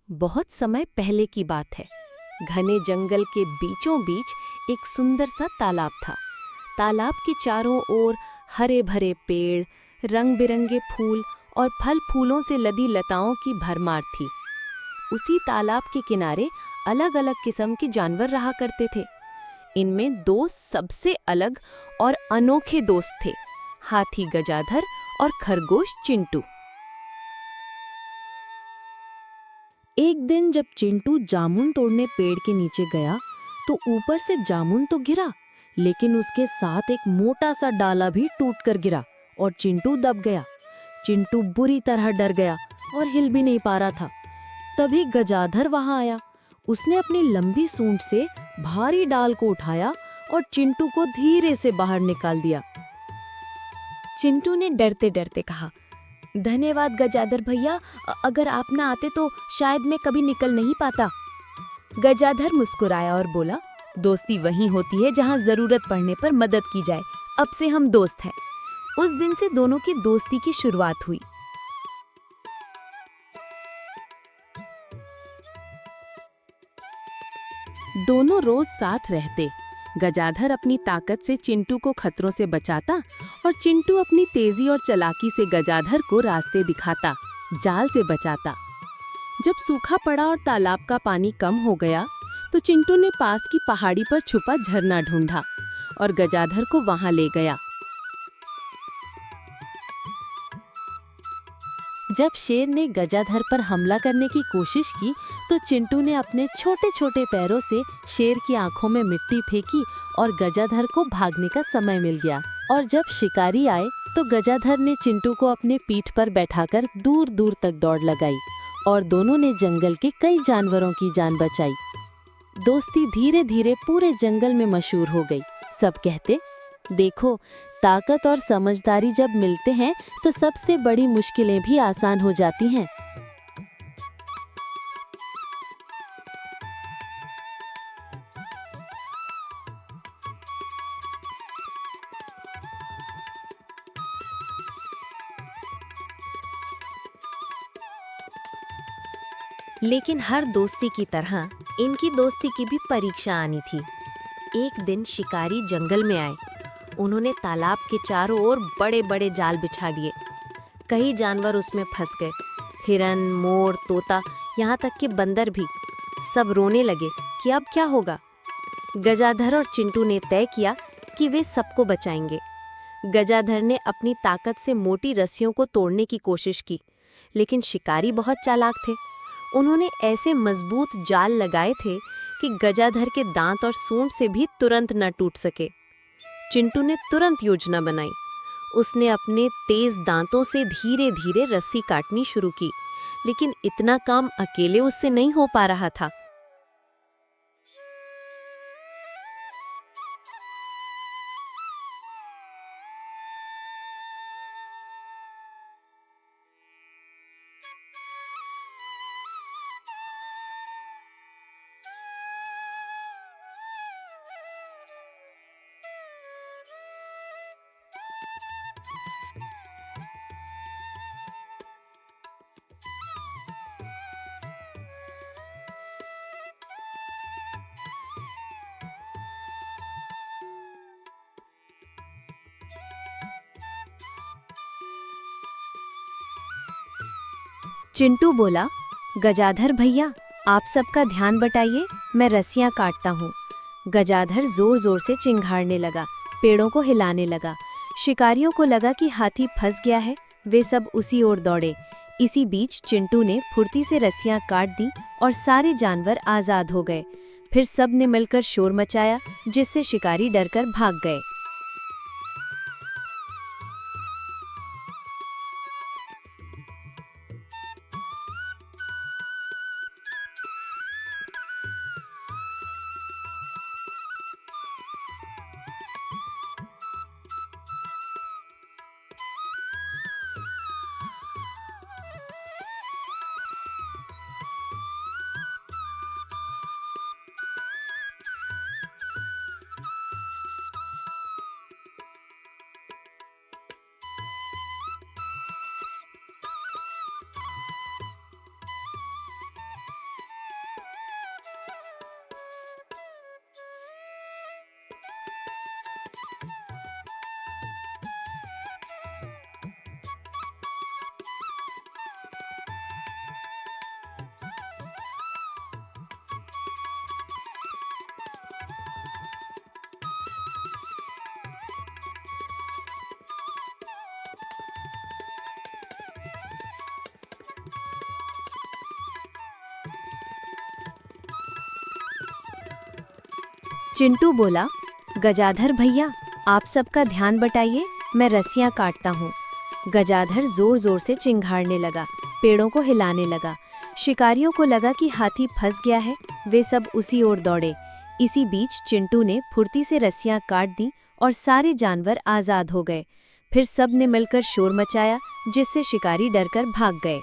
बहुत समय पहले की बात है। घने जंगल के बीचों बीच एक सुंदर सा तालाब था। तालाब के चारों ओर हरे भरे पेड़, रंग बिरंगे फूल और फल फूलों से लदी लताओं की भरमार थी। उसी तालाब के किनारे अलग अलग किस्म के जानवर रहा करते थे। इनमें दो सबसे अलग और अनोखे दोस्त थे, हाथी गजाधर और खरगोश चिंटू। एक दिन जब चिंटू जामुन तोड़ने पेड़ के नीचे गया तो ऊपर से जामुन तो गिरा, लेकिन उसके साथ एक मोटा सा डाला भी टूटकर गिरा और चिंटू दब गया। चिंटू बुरी तरह डर गया और हिल भी नहीं पा रहा था। तभी गजाधर वहां आया। उसने अपनी लंबी सूंड से भारी डाल को उठाया और चिंटू को धीरे से बाहर निकाल दिया। चिंटू ने डरते डरते कहा, धन्यवाद गजाधर भैया, अगर आप ना आते तो शायद मैं कभी निकल नहीं पाता। गजाधर मुस्कुराया और बोला, दोस्ती वहीं होती है जहां जरूरत पड़ने पर मदद की जाए। अब से हम दोस्त हैं। उस दिन से दोनों की दोस्ती की शुरुआत हुई। दोनों रोज साथ रहते। गजाधर अपनी ताकत से चिंटू को खतरों से बचाता और चिंटू अपनी तेजी और चालाकी से गजाधर को रास्ते दिखाता, जाल से बचाता। जब सूखा पड़ा और तालाब का पानी कम हो गया तो चिंटू ने पास की पहाड़ी पर छुपा झरना ढूंढा और गजाधर को वहां ले गया। जब शेर ने गजाधर पर हमला करने की कोशिश की तो चिंटू ने अपने छोटे छोटे पैरों से शेर की आंखों में मिट्टी फेंकी और गजाधर को भागने का समय मिल गया। और जब शिकारी आए तो गजाधर ने चिंटू को अपने पीठ पर बैठाकर दूर दूर तक दौड़ लगाई और दोनों ने जंगल के कई जानवरों की जान बचाई। दोस्ती धीरे धीरे पूरे जंगल में मशहूर हो गई। सब कहते, देखो, ताकत और समझदारी जब मिलते हैं तो सबसे बड़ी मुश्किलें भी आसान हो जाती हैं। लेकिन हर दोस्ती की तरह इनकी दोस्ती की भी परीक्षा आनी थी। एक दिन शिकारी जंगल में आए। उन्होंने तालाब के चारों ओर बड़े बड़े जाल बिछा दिए। कई जानवर उसमें फंस गए, हिरन, मोर, तोता, यहाँ तक कि बंदर भी। सब रोने लगे कि अब क्या होगा। गजाधर और चिंटू ने तय किया कि वे सबको बचाएंगे। गजाधर ने अपनी ताकत से मोटी रस्सियों को तोड़ने की कोशिश की, लेकिन शिकारी बहुत चालाक थे। उन्होंने ऐसे मजबूत जाल लगाए थे कि गजाधर के दांत और सूंड से भी तुरंत न टूट सके। चिंटू ने तुरंत योजना बनाई। उसने अपने तेज दांतों से धीरे धीरे रस्सी काटनी शुरू की, लेकिन इतना काम अकेले उससे नहीं हो पा रहा था। चिंटू बोला, गजाधर भैया, आप सबका ध्यान बटाइए, मैं रस्सियां काटता हूँ। गजाधर जोर जोर से चिंघाड़ने लगा, पेड़ों को हिलाने लगा। शिकारियों को लगा कि हाथी फंस गया है। वे सब उसी ओर दौड़े। इसी बीच चिंटू ने फुर्ती से रस्सियां काट दी और सारे जानवर आजाद हो गए। फिर सब ने मिलकर शोर मचाया, जिससे शिकारी डरकर भाग गए। चिंटू बोला, गजाधर भैया, आप सबका ध्यान बटाइए, मैं रस्सियां काटता हूँ। गजाधर जोर जोर से चिंघाड़ने लगा, पेड़ों को हिलाने लगा। शिकारियों को लगा कि हाथी फंस गया है, वे सब उसी ओर दौड़े। इसी बीच चिंटू ने फुर्ती से रस्सियां काट दी और सारे जानवर आज़ाद हो गए। फिर सब ने मिलकर शोर मचाया, जिससे शिकारी डरकर भाग गए।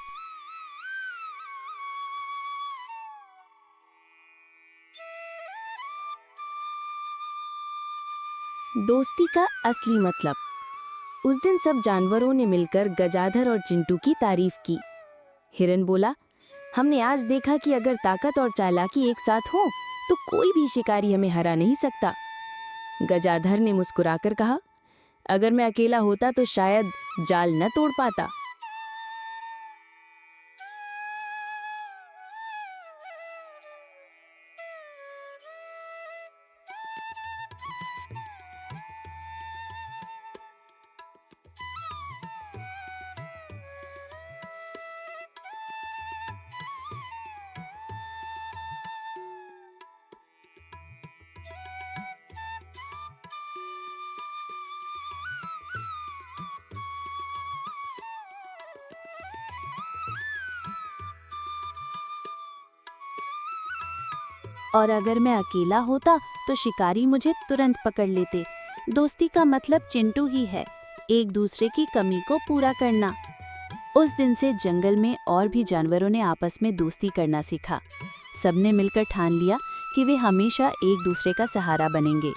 दोस्ती का असली मतलब। उस दिन सब जानवरों ने मिलकर गजाधर और चिंटू की तारीफ की। हिरन बोला, हमने आज देखा कि अगर ताकत और चालाकी एक साथ हो तो कोई भी शिकारी हमें हरा नहीं सकता। गजाधर ने मुस्कुराकर कहा, अगर मैं अकेला होता तो शायद जाल न तोड़ पाता। और अगर मैं अकेला होता तो शिकारी मुझे तुरंत पकड़ लेते। दोस्ती का मतलब चिंटू ही है, एक दूसरे की कमी को पूरा करना। उस दिन से जंगल में और भी जानवरों ने आपस में दोस्ती करना सीखा। सबने मिलकर ठान लिया कि वे हमेशा एक दूसरे का सहारा बनेंगे।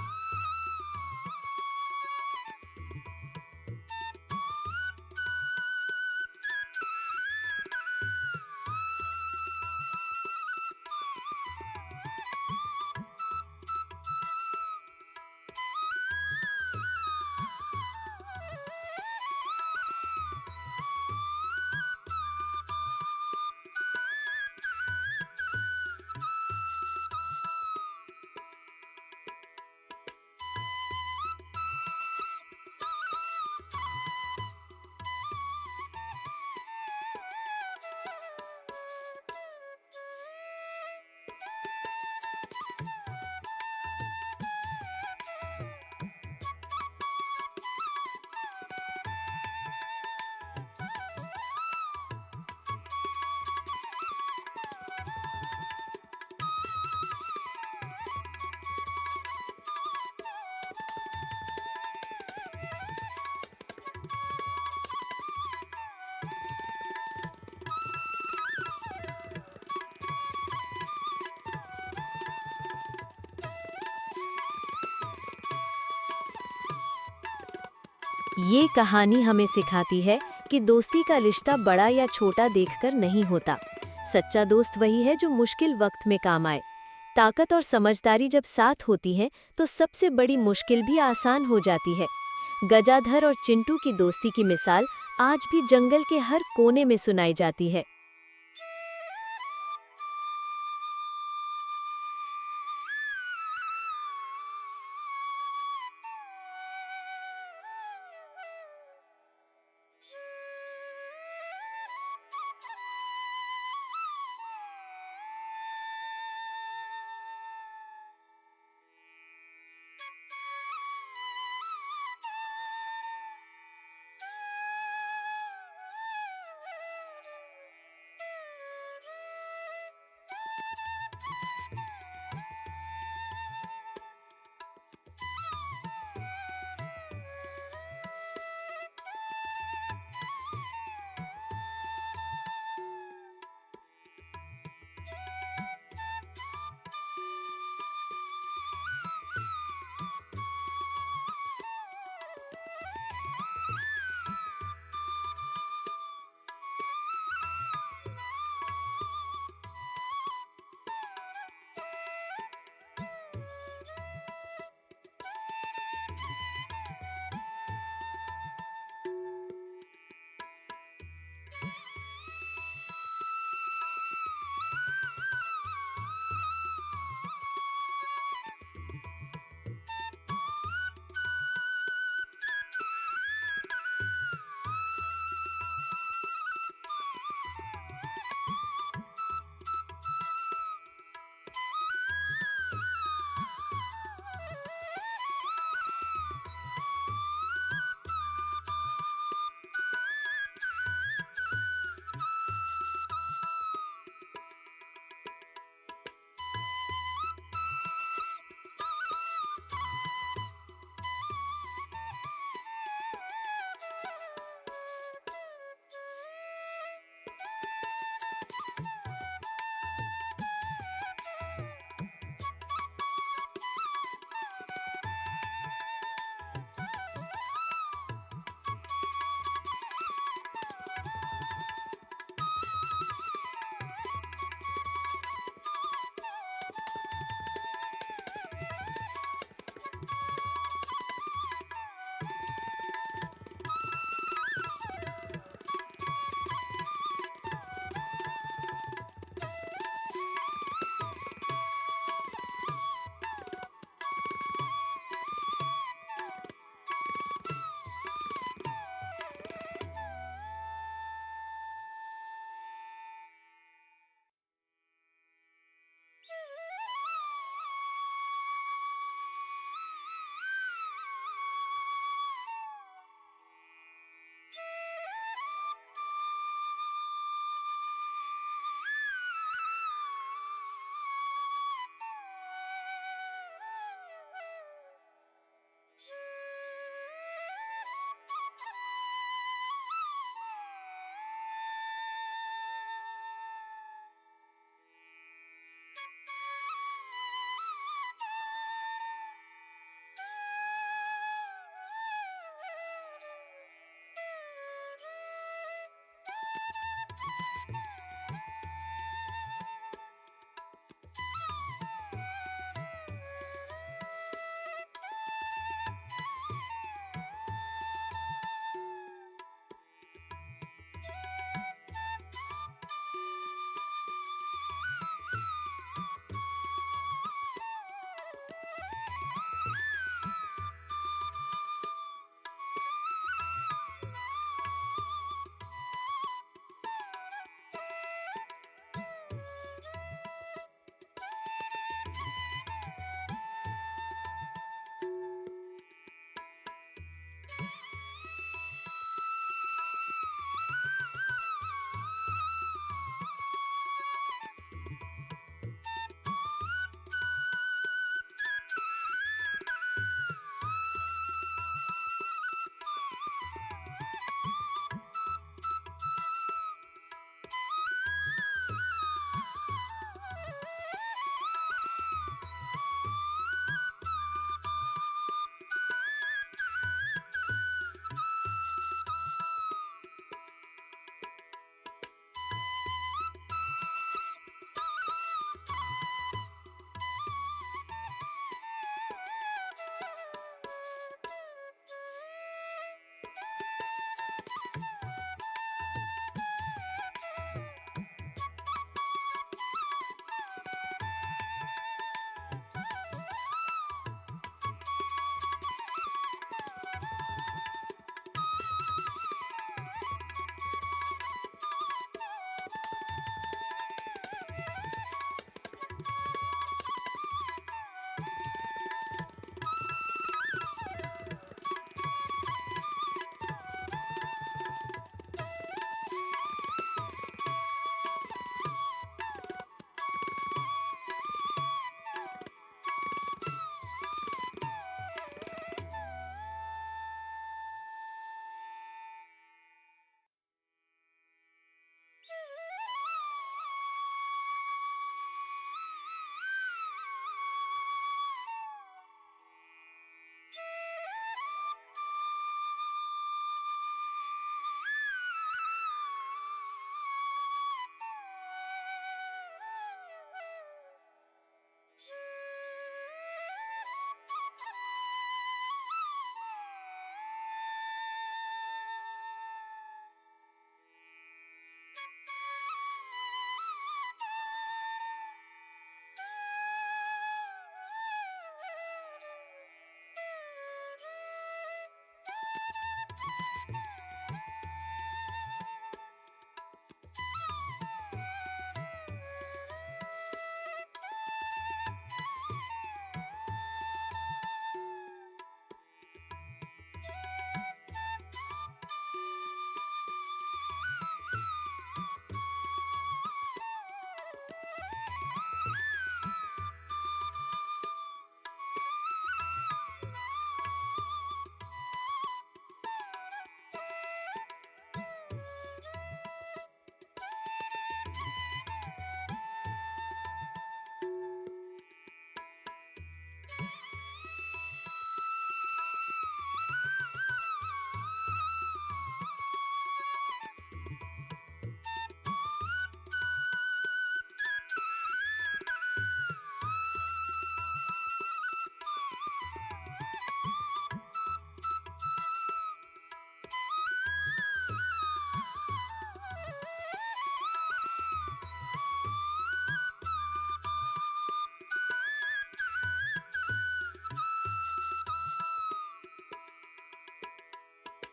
ये कहानी हमें सिखाती है कि दोस्ती का रिश्ता बड़ा या छोटा देखकर नहीं होता। सच्चा दोस्त वही है जो मुश्किल वक्त में काम आए। ताकत और समझदारी जब साथ होती है तो सबसे बड़ी मुश्किल भी आसान हो जाती है। गजाधर और चिंटू की दोस्ती की मिसाल आज भी जंगल के हर कोने में सुनाई जाती है।